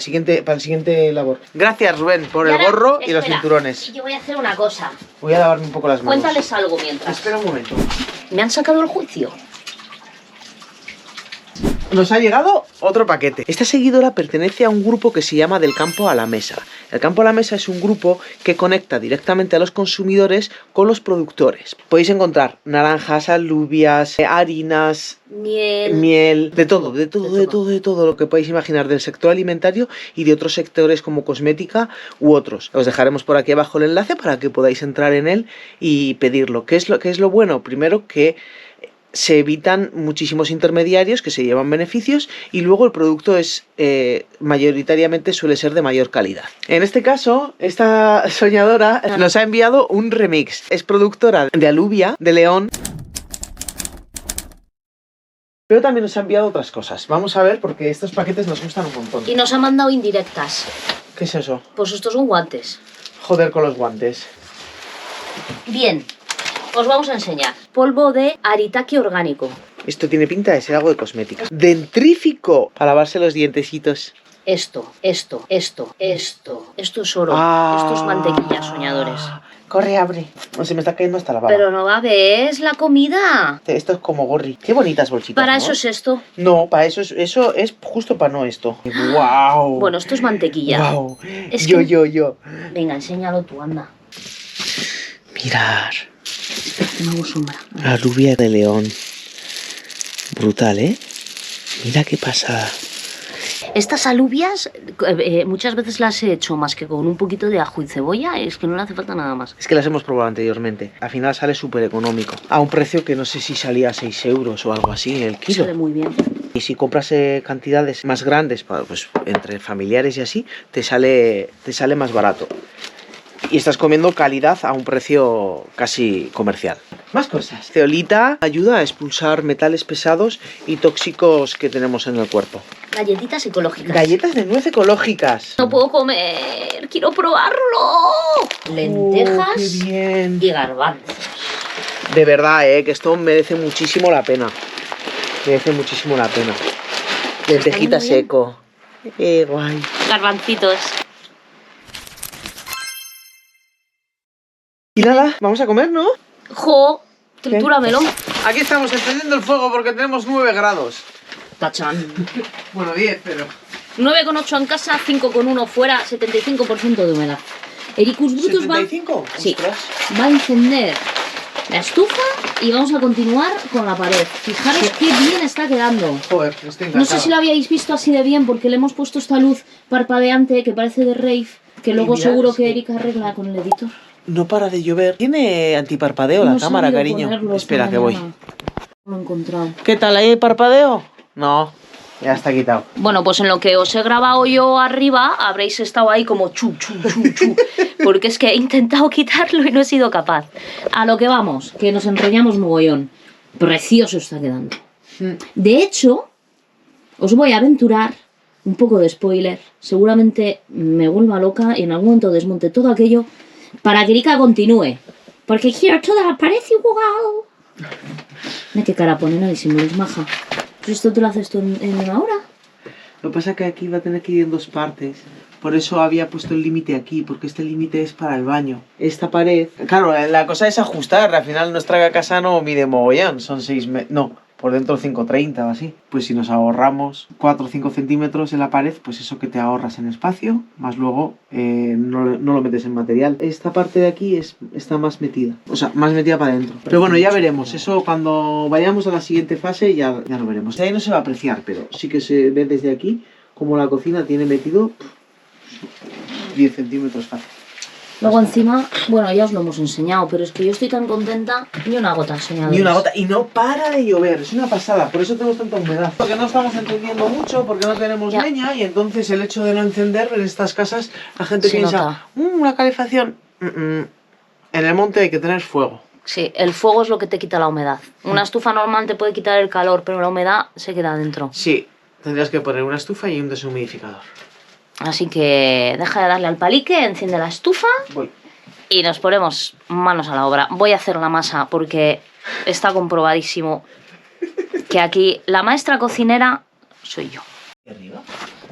el siguiente labor. Gracias, Rubén, por Y el ahora, gorro y los espera, cinturones. Yo voy a hacer una cosa. Voy a lavarme un poco las manos. Cuéntales algo mientras. Espera un momento. Me han sacado el juicio. Nos ha llegado otro paquete. Esta seguidora pertenece a un grupo que se llama Del Campo a la Mesa. El Campo a la Mesa es un grupo que conecta directamente a los consumidores con los productores. Podéis encontrar naranjas, alubias, harinas, miel, de todo lo que podéis imaginar del sector alimentario y de otros sectores como cosmética u otros. Os dejaremos por aquí abajo el enlace para que podáis entrar en él y pedirlo. ¿Qué es lo bueno? Primero que se evitan muchísimos intermediarios que se llevan beneficios y luego el producto es mayoritariamente suele ser de mayor calidad. En este caso, esta soñadora nos ha enviado un remix. Es productora de alubia, de León. Pero también nos ha enviado otras cosas. Vamos a ver porque estos paquetes nos gustan un montón. Y nos ha mandado indirectas. ¿Qué es eso? Pues estos son guantes. Joder con los guantes. Bien. Os vamos a enseñar. Polvo de aritaki orgánico. Esto tiene pinta de ser algo de cosmética. Dentrífico para lavarse los dientecitos. Esto es oro. Esto es mantequilla, soñadores. Corre, abre. No, se me está cayendo hasta la baba. Pero no va a ver, es la comida. Esto es como gorri. Qué bonitas bolsitas, Para ¿no? eso es esto. No, para eso es justo para no esto. ¡Wow! Bueno, esto es mantequilla. ¡Wow! Es Yo. Venga, enséñalo tú, anda. Mirar. No hago sombra. La rubia de León. Brutal, ¿eh? Mira qué pasada. Estas alubias muchas veces las he hecho más que con un poquito de ajo y cebolla. Es que no le hace falta nada más. Es que las hemos probado anteriormente. Al final sale súper económico. A un precio que no sé si salía a 6 euros o algo así el kilo. Sale muy bien. Y si compras cantidades más grandes, pues entre familiares y así, te sale más barato. Y estás comiendo calidad a un precio casi comercial. Más cosas. Ceolita ayuda a expulsar metales pesados y tóxicos que tenemos en el cuerpo. Galletitas ecológicas. Galletas de nuez ecológicas. No puedo comer, quiero probarlo. Lentejas ¡Qué bien! y garbanzos. De verdad, que esto merece muchísimo la pena. Merece muchísimo la pena. Lentejita muy bien. seco. Guay. Garbancitos. Y nada, vamos a comer, ¿no? Jo, tritúramelo. Aquí estamos encendiendo el fuego porque tenemos 9 grados. Tachan. Bueno, 10, pero... 9,8 en casa, 5,1 fuera, 75% de humedad. Ericus Brutus ¿75? Sí, Ostras. va a encender la estufa y vamos a continuar con la pared. Fijaros qué bien está quedando. Joder, estoy encantado. No sé si lo habíais visto así de bien porque le hemos puesto esta luz parpadeante que parece de rave, que luego mirad, seguro sí. que Erika arregla con el editor. No para de llover. Tiene antiparpadeo la No he cámara, sabido cariño. ponerlo Espera, esta que voy. mañana. No lo he encontrado. ¿Qué tal? ¿Hay parpadeo? No, ya está quitado. Bueno, pues en lo que os he grabado yo arriba, habréis estado ahí como chu, porque es que he intentado quitarlo y no he sido capaz. A lo que vamos, que nos enrollamos mogollón. Precioso está quedando. De hecho, os voy a aventurar un poco de spoiler. Seguramente me vuelva loca y en algún momento desmonte todo aquello para que Erika continúe. Porque quiero toda la pared igual. Mira qué cara pone, no disimules, maja. Pues esto te lo haces tú en una hora. Lo que pasa es que aquí va a tener que ir en 2 partes. Por eso había puesto el límite aquí, porque este límite es para el baño. Esta pared... Claro, la cosa es ajustar. Al final nuestra casa no mide mogollón. Son 6 metros... No, por dentro 5,30 o así. Pues si nos ahorramos 4 o 5 centímetros en la pared, pues eso que te ahorras en espacio, más luego no lo metes en material. Esta parte de aquí está más metida, o sea, más metida para adentro. Pero bueno, ya veremos, eso cuando vayamos a la siguiente fase ya lo veremos. De ahí no se va a apreciar, pero sí que se ve desde aquí como la cocina tiene metido 10 centímetros fácil. Luego encima, bueno, ya os lo hemos enseñado, pero es que yo estoy tan contenta, ni una gota, soñadores. Ni una gota, y no para de llover, es una pasada, por eso tenemos tanta humedad. Porque no estamos encendiendo mucho, porque no tenemos leña, y entonces el hecho de no encender en estas casas, la gente piensa, una calefacción. En el monte hay que tener fuego. Sí, el fuego es lo que te quita la humedad. Una estufa normal te puede quitar el calor, pero la humedad se queda dentro. Sí, tendrías que poner una estufa y un deshumidificador. Así que deja de darle al palique, enciende la estufa. Voy. Y nos ponemos manos a la obra. Voy a hacer la masa porque está comprobadísimo que aquí la maestra cocinera soy yo. ¿Y arriba?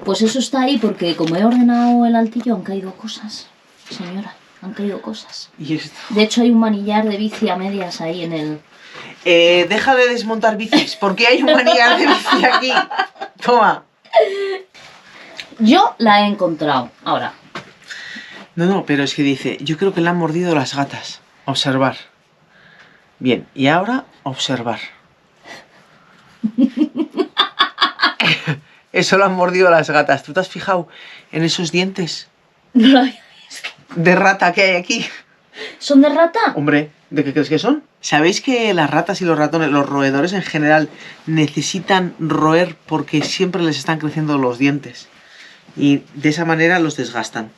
Pues eso está ahí porque como he ordenado el altillo han caído cosas, señora. Han caído cosas. ¿Y esto? De hecho hay un manillar de bici a medias ahí en el... Deja de desmontar bicis. ¿Por qué hay un manillar de bici aquí? Toma. Yo la he encontrado. Ahora. No, pero es que dice, yo creo que le han mordido las gatas. Observar. Bien, y ahora observar. Eso lo han mordido las gatas. ¿Tú te has fijado en esos dientes No lo había visto. de rata que hay aquí? ¿Son de rata? Hombre, ¿de qué crees que son? ¿Sabéis que las ratas y los ratones, los roedores en general, necesitan roer porque siempre les están creciendo los dientes? Y de esa manera los desgastan.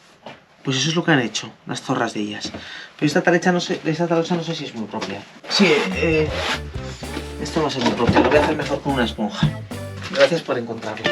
Pues eso es lo que han hecho, las zorras de ellas. Pero esta talocha no sé si es muy propia. Sí, esto no va a ser muy propio, lo voy a hacer mejor con una esponja. Gracias por encontrarlo.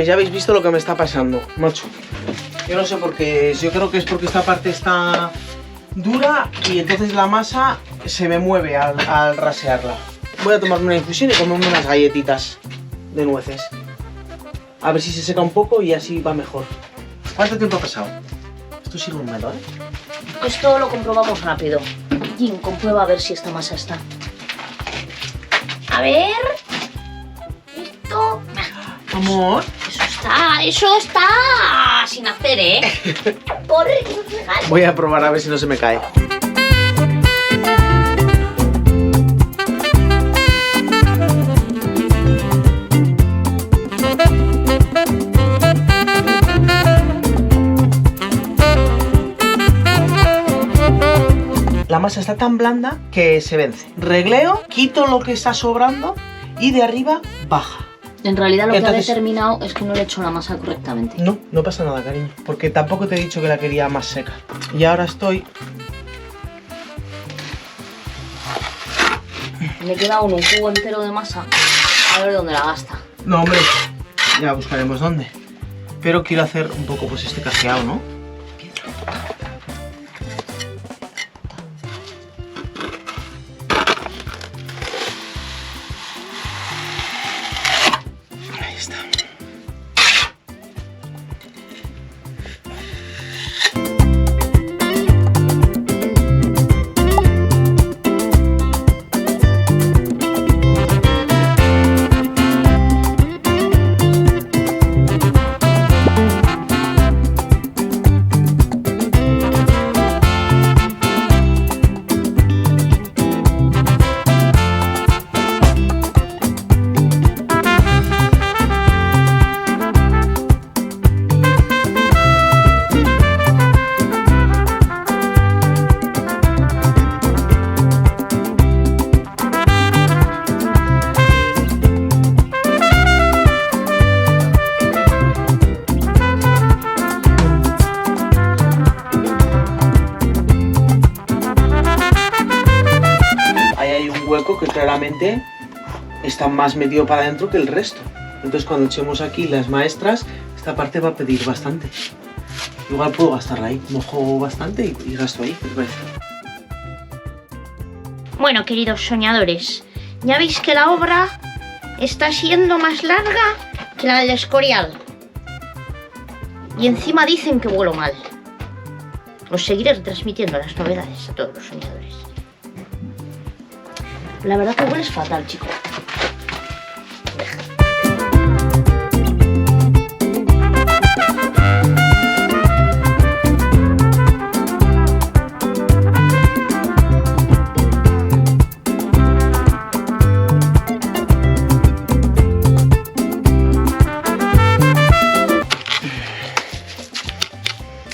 Ya habéis visto lo que me está pasando, macho. Yo no sé por qué, yo creo que es porque esta parte está dura y entonces la masa se me mueve al rasearla. Voy a tomarme una infusión y comerme unas galletitas de nueces. A ver si se seca un poco y así va mejor. ¿Cuánto tiempo ha pasado? Esto sigue húmedo, ¿eh? Esto lo comprobamos rápido. Jim, comprueba a ver si esta masa está. A ver... Esto... Amor. Eso está sin hacer, ¿eh? Por regalo. Voy a probar a ver si no se me cae. La masa está tan blanda que se vence. Regleo, quito lo que está sobrando y de arriba baja. En realidad lo que Entonces, ha determinado es que no le he hecho la masa correctamente. No, no pasa nada, cariño. Porque tampoco te he dicho que la quería más seca. Y ahora estoy... Me he quedado un cubo entero de masa. A ver dónde la gasta. No, hombre, ya buscaremos dónde. Pero quiero hacer un poco pues este cajeado, ¿no? Ahí está. hueco que claramente está más metido para adentro que el resto. Entonces cuando echemos aquí las maestras, esta parte va a pedir bastante. Igual puedo gastarla ahí, mojo bastante y gasto ahí. ¿Qué te parece? Bueno, queridos soñadores, ya veis que la obra está siendo más larga que la del Escorial. Y encima dicen que vuelo mal. Os seguiré retransmitiendo las novedades a todos los soñadores. La verdad que hueles fatal, chico.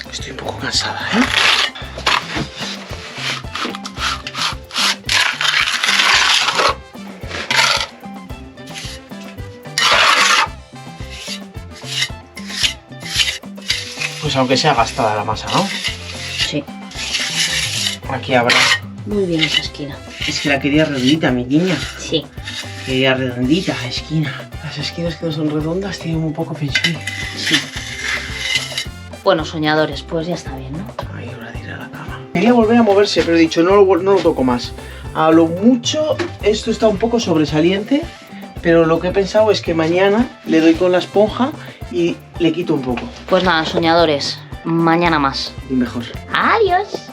Estoy un poco cansada, ¿eh? Pues aunque sea gastada la masa, ¿no? Sí, Aquí habrá. muy bien esa esquina. Es que la quería redondita, mi niña. Sí. Quería redondita la esquina. Las esquinas que no son redondas tienen un poco feng shui. Sí. Bueno, soñadores, pues ya está bien, ¿no? Ay, hora de ir a la cama. Quería volver a moverse, pero he dicho, no lo toco más. A lo mucho, esto está un poco sobresaliente, pero lo que he pensado es que mañana le doy con la esponja y le quito un poco. Pues nada, soñadores, mañana más. Y mejor. Adiós.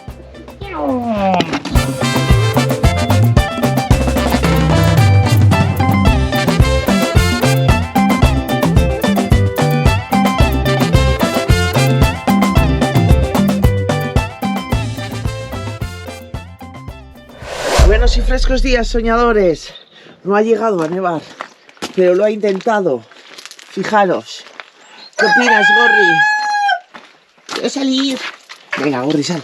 Buenos y frescos días, soñadores. No ha llegado a nevar, pero lo ha intentado. Fijaros. ¿Qué opinas, Gorri? Quiero salir. Venga, Gorri, sal.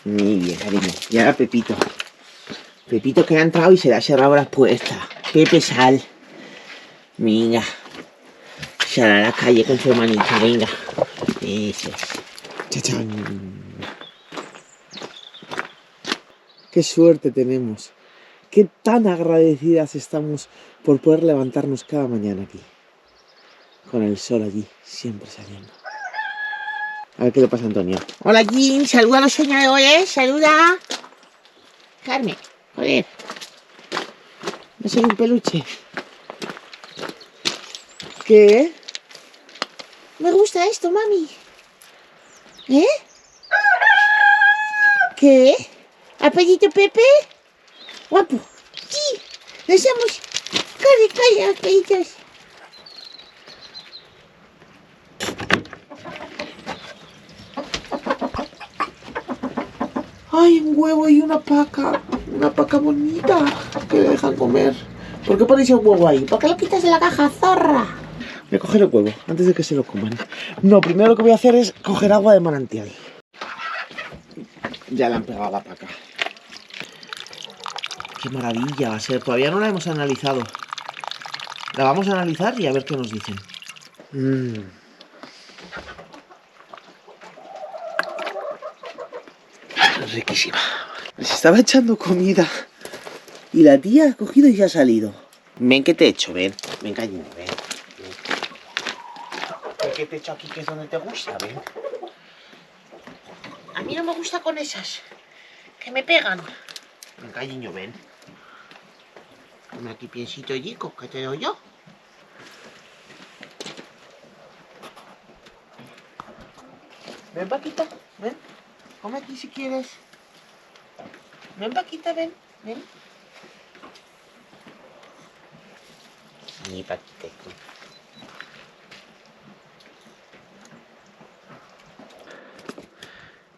Muy bien, cariño. Y ahora Pepito. Pepito que ha entrado y se le ha cerrado las puertas. Pepe, sal. Venga. Sal a la calle con su hermanito, venga. Eso. Chachán. Qué suerte tenemos. Qué tan agradecidas estamos por poder levantarnos cada mañana aquí. Con el sol allí, siempre saliendo. A ver qué le pasa a Antonio. Hola, Jin. Saluda a los soñadores. Saluda. Carmen. Joder. No soy un peluche. ¿Qué? Me gusta esto, mami. ¿Eh? ¿Qué? ¿Apellito Pepe? Guapo. Sí. Nos hemos... Calla, apellitos. Ay, un huevo y una paca. Una paca bonita. Que le dejan comer. ¿Por qué ponéis el huevo ahí? ¿Por qué lo quitas de la caja, zorra? Voy a coger el huevo antes de que se lo coman. No, primero lo que voy a hacer es coger agua de manantial. Ya le han pegado a la paca. Qué maravilla va a ser. Todavía no la hemos analizado. La vamos a analizar y a ver qué nos dicen. Riquísima. Se estaba echando comida y la tía ha cogido y se ha salido. Ven que te echo, ven. Ven, cariño, ven. Ven que te echo aquí, que es donde te gusta, ven. A mí no me gusta con esas. Que me pegan. Ven, cariño, ven. Dame aquí piensito yico, que te doy yo. Ven, Paquita, ven. Come aquí si quieres. Ven, Paquita, ven, ven. Mi Paquita.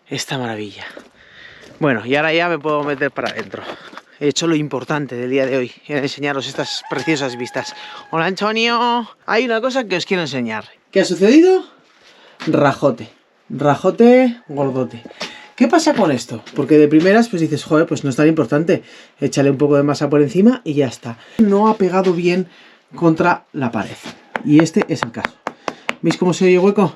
Esta maravilla. Bueno, y ahora ya me puedo meter para adentro. He hecho lo importante del día de hoy, era enseñaros estas preciosas vistas. Hola, Antonio. Hay una cosa que os quiero enseñar. ¿Qué ha sucedido? Rajote. Rajote gordote. ¿Qué pasa con esto? Porque de primeras pues dices, joder, pues no es tan importante. Échale un poco de masa por encima y ya está. No ha pegado bien contra la pared. Y este es el caso. ¿Veis cómo se oye hueco?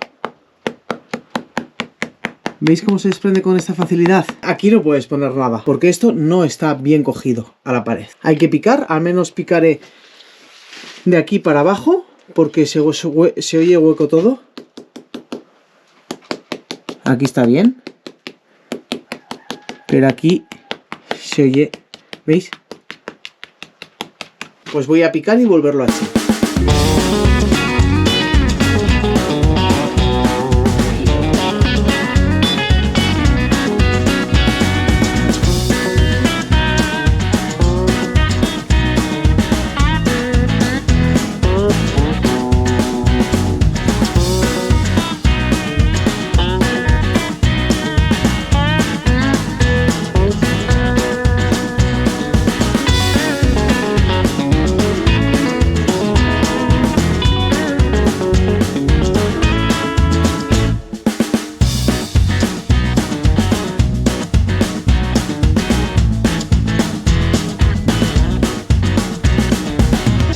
¿Veis cómo se desprende con esta facilidad? Aquí no puedes poner nada, porque esto no está bien cogido a la pared. Hay que picar, al menos picaré de aquí para abajo, porque se oye hueco todo. Aquí está bien. Pero aquí se oye, ¿veis? Pues voy a picar y volverlo así.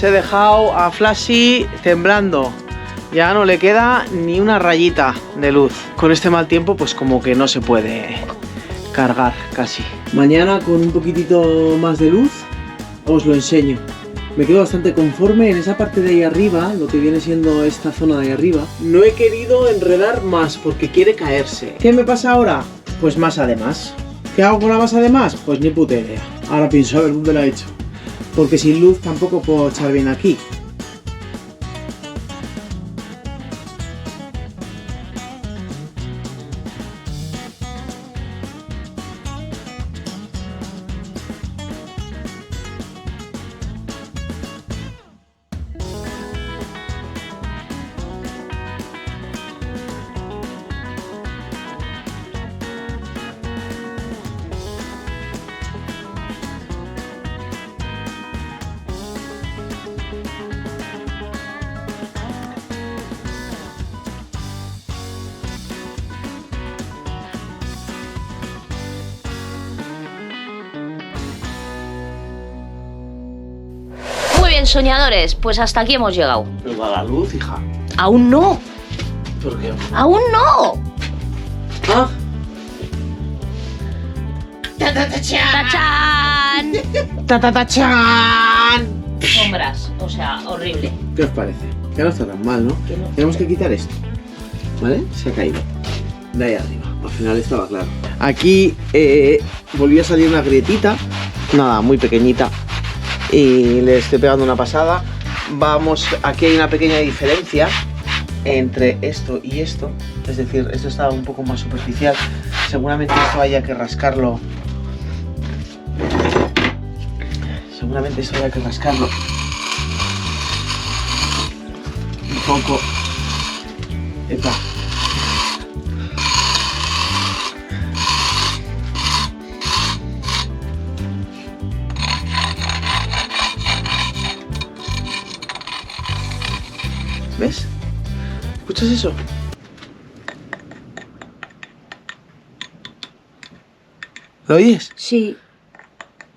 He dejado a Flashy temblando, ya no le queda ni una rayita de luz. Con este mal tiempo pues como que no se puede cargar casi. Mañana con un poquitito más de luz os lo enseño. Me quedo bastante conforme en esa parte de ahí arriba, lo que viene siendo esta zona de ahí arriba. No he querido enredar más porque quiere caerse. ¿Qué me pasa ahora? Pues masa de más. ¿Qué hago con la masa de más? Pues ni puta idea. Ahora pienso a ver dónde la he hecho. Porque sin luz tampoco puedo echar bien aquí. Muy bien, soñadores, pues hasta aquí hemos llegado. Pero da la luz, hija. ¡Aún no! ¿Por qué? ¡Aún no! Ah, ¡Tachán! ¡ta-ta-ta-chan! Sombras, o sea, horrible. ¿Qué os parece? Que no está tan mal, ¿no? Que no. Tenemos que quitar esto, ¿vale? Se ha caído de ahí arriba. Al final estaba claro. Aquí volvió a salir una grietita, nada, muy pequeñita, y le estoy pegando una pasada. Vamos, aquí hay una pequeña diferencia entre esto y esto, es decir, esto está un poco más superficial. Seguramente esto haya que rascarlo. Seguramente esto haya que rascarlo un poco. Epa. ¿Ves? ¿Escuchas eso? ¿Lo oyes? Sí.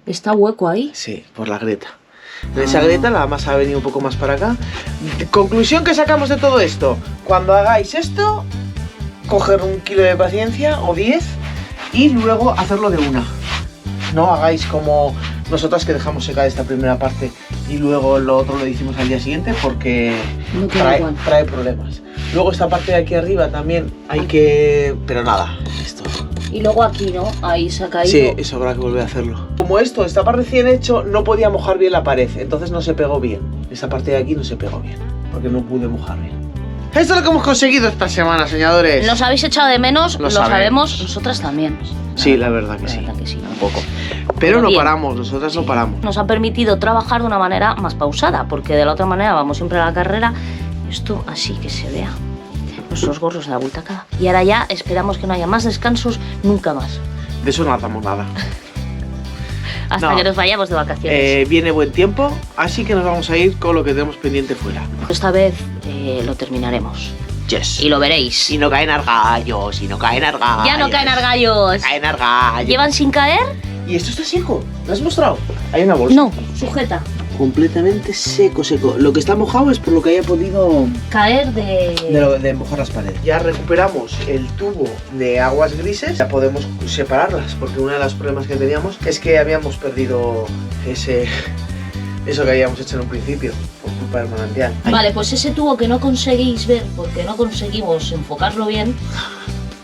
¿Está hueco ahí? Sí, por la grieta. En esa grieta la masa ha venido un poco más para acá. Conclusión que sacamos de todo esto. Cuando hagáis esto, coger 1 kilo de paciencia o 10 y luego hacerlo de una. No hagáis como nosotras que dejamos secar esta primera parte y luego lo otro lo hicimos al día siguiente porque No queda igual. trae problemas. Luego esta parte de aquí arriba también hay que... Pero nada, esto... Y luego aquí, ¿no? Ahí se ha caído. Sí, eso habrá que volver a hacerlo. Como esto estaba recién hecho, no podía mojar bien la pared, entonces no se pegó bien. Esta parte de aquí no se pegó bien, porque no pude mojar bien. Esto es lo que hemos conseguido esta semana, soñadores. ¿Nos habéis echado de menos? Lo sabemos. Nosotras también. Sí, la verdad que La sí. verdad que sí. Un poco. Pero no bien. paramos, nosotras no paramos. Nos ha permitido trabajar de una manera más pausada, porque de la otra manera vamos siempre a la carrera. Esto así que se vea. Nuestros gorros de la bultacada. Y ahora ya esperamos que no haya más descansos nunca más. De eso no hacemos nada. Hasta No. que nos vayamos de vacaciones. Viene buen tiempo, así que nos vamos a ir con lo que tenemos pendiente fuera. Esta vez lo terminaremos. Yes. Y lo veréis. Y no caen argallos, y no caen argallos. Ya no caen argallos. Caen argallos. ¿Llevan sin caer? Y esto está seco, ¿lo has mostrado? Hay una bolsa. No, sujeta. completamente seco, seco. Lo que está mojado es por lo que haya podido Caer de mojar las paredes. Ya recuperamos el tubo de aguas grises, ya podemos separarlas, porque uno de los problemas que teníamos es que habíamos perdido eso que habíamos hecho en un principio, por culpa del manantial. Vale, pues ese tubo que no conseguís ver porque no conseguimos enfocarlo bien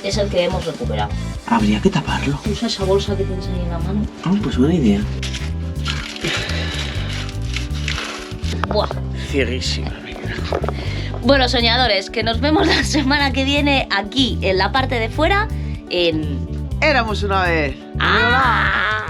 es el que hemos recuperado. Habría que taparlo. Usa esa bolsa que tienes ahí en la mano. Ah, pues buena idea. Buah. Cieguísima. Bueno, soñadores, que nos vemos la semana que viene aquí en la parte de fuera en... Éramos una vez. ¡Ah!